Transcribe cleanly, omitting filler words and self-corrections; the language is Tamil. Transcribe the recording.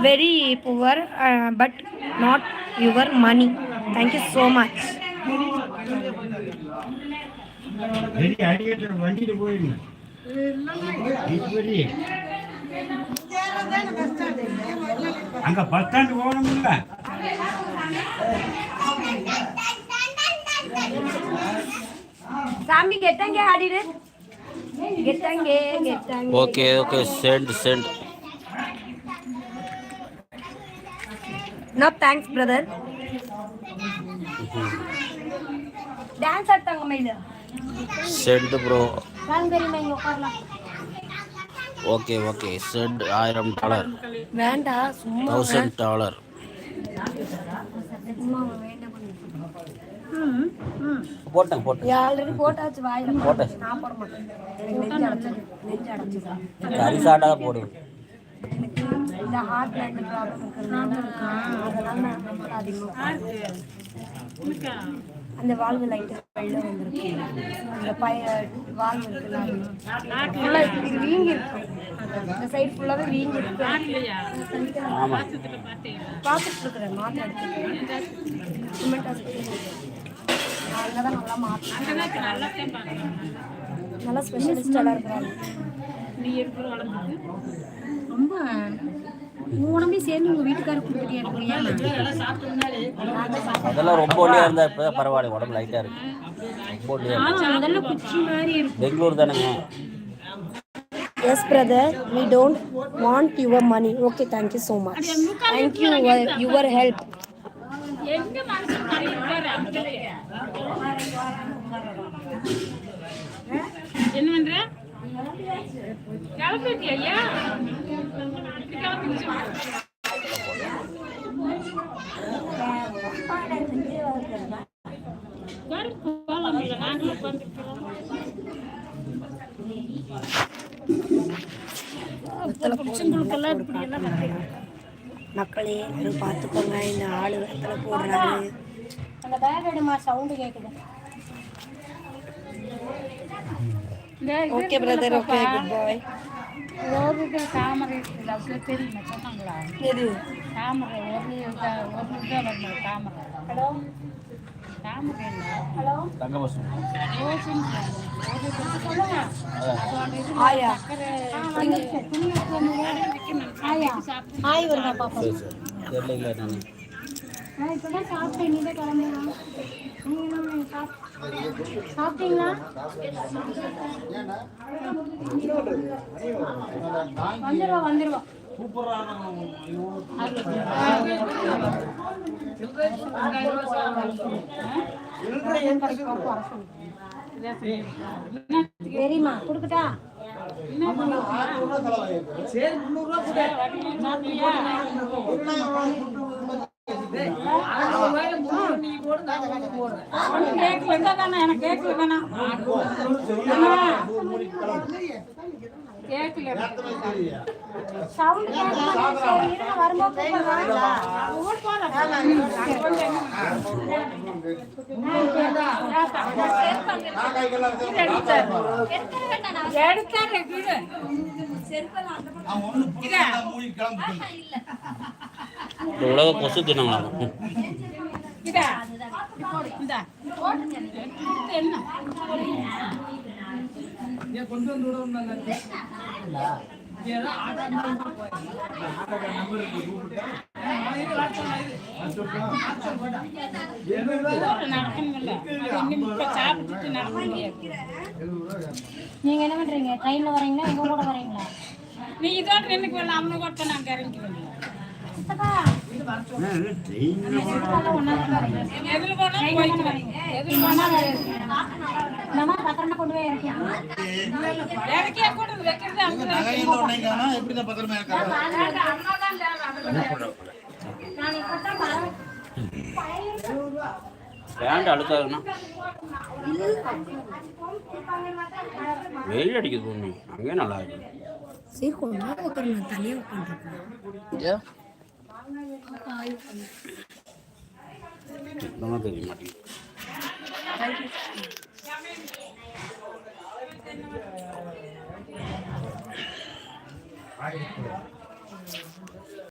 very poor, but not your money. Thank you so much. அங்க பஸ் ஸ்டாண்ட் போகணும்ல. சாமி கெட்டங்க ஆடிடு. கெட்டங்க. Okay cent. No thanks brother. Dance ஆடுங்க மயில. Cent bro. வாங்க தெரியுமா இங்க உட்காரலாம். Okay cent $1000. வேண்டாம் சும்மா $1000. போட்டேன் ஆல்ரெடி போட்டாச்சு வாயில. போட்டேன். நான் போட மாட்டேன். எனக்கு நெஞ்சு அடைச்சிது. கறி சாடா போடு. எனக்கு இந்த ஹார்ட் லைன் ப்ராப்ளம் இருக்கிறதுனால அதனால நான் அதிகமாக அந்த வால்வு லைட்டு வெளில வந்துருக்கு. அந்த வால்வு இருக்குல்ல ஃபுல்லாக இது வீங்கி இருக்கு. இந்த சைடு ஃபுல்லாகவே வீங்கி இருக்கு. பார்த்துட்டு இருக்கிறேன். மாத்திரை எடுத்துக்கிறேன். சிமெண்ட் ஹாஸ்பிட்டல் அங்கே தான் நல்லா மாற்றேன். நல்லா ஸ்பெஷலிஸ்டாக இருக்கிறாங்க. நீ இருக்கிற வளர்ந்துருக்கு ரொம்ப உடம்பே சேர்ந்து உங்கள் வீட்டுக்காரர் கொடுத்துட்டே இருக்கிறீங்க. அதெல்லாம் ரொம்ப ஒல்லியாக இருந்தால் இப்போ தான் பரவாயில்ல. உடம்பு லைட்டாக இருக்கு. ரொம்ப ஒல்லியாக அதெல்லாம் குச்சி மாதிரி இருக்கு. பெங்களூர் தானேங்க. Yes brother, we don't want your money. Okay, thank you so much. Thank you your help. எங்க மனசு கறிப்பாரு அப்படியே. என்ன பண்ற? கிளம்பிட்டியா ஐயா? கிளம்பிச்சு. யாரு போலாம் இல்ல நாங்க உட்கார்ந்திருக்கோம். மக்களே பார்த்துக்கோங்க. இந்த ஆளு வெத்தலை போடுறாரு. அந்த பேக் எடுமா, சவுண்டு கேட்குது. ஓகே பிரதர், ஓகே குட் பாய். தாமரை தெரியுமா சொன்னாங்களா? எது தாமரை? ஒரு தாமரை. ஹலோ தாமரை இல்லை. ஹலோ ஆயா ஆய் வருதா பாப்பா? நான் இப்பதான் சாப்பிட்டேன். நீ தான் கிளம்பலாம். சாப்பிட்டீங்களா? வந்துருவா. சரிம்மா கொடுக்கட்டா? எனக்கு கேட்கல வேணாம். கேட்கல சவுண்ட் வரும்போது உலக கொசு தினங்களா? நீங்க என்ன பண்றீங்க? ட்ரெயின்ல வரீங்களா? எங்க கூட வரீங்களா? நீ இதோட நின்னுக்கு வரல. அம்மனை கூட நான் இறங்கி வரல. எதுல போனா போயிட்டு வரீங்க? எதுல போனா நம்ம பத்திரமா கொண்டு போய் இருக்கேன். எனக்கே கூட வைக்கிறது அங்க எப்படி தான் பத்திரமா இருக்காங்க. பேண்ட் அழுத்தாதுன்னா வெயில் அடிக்குது பூமி. அங்கே நல்லா இருக்கு. சரி கொஞ்ச நேரம் உட்காரலாம். தனியாக உட்காந்துருக்கேன். தெரிய மாட்டேங்குது.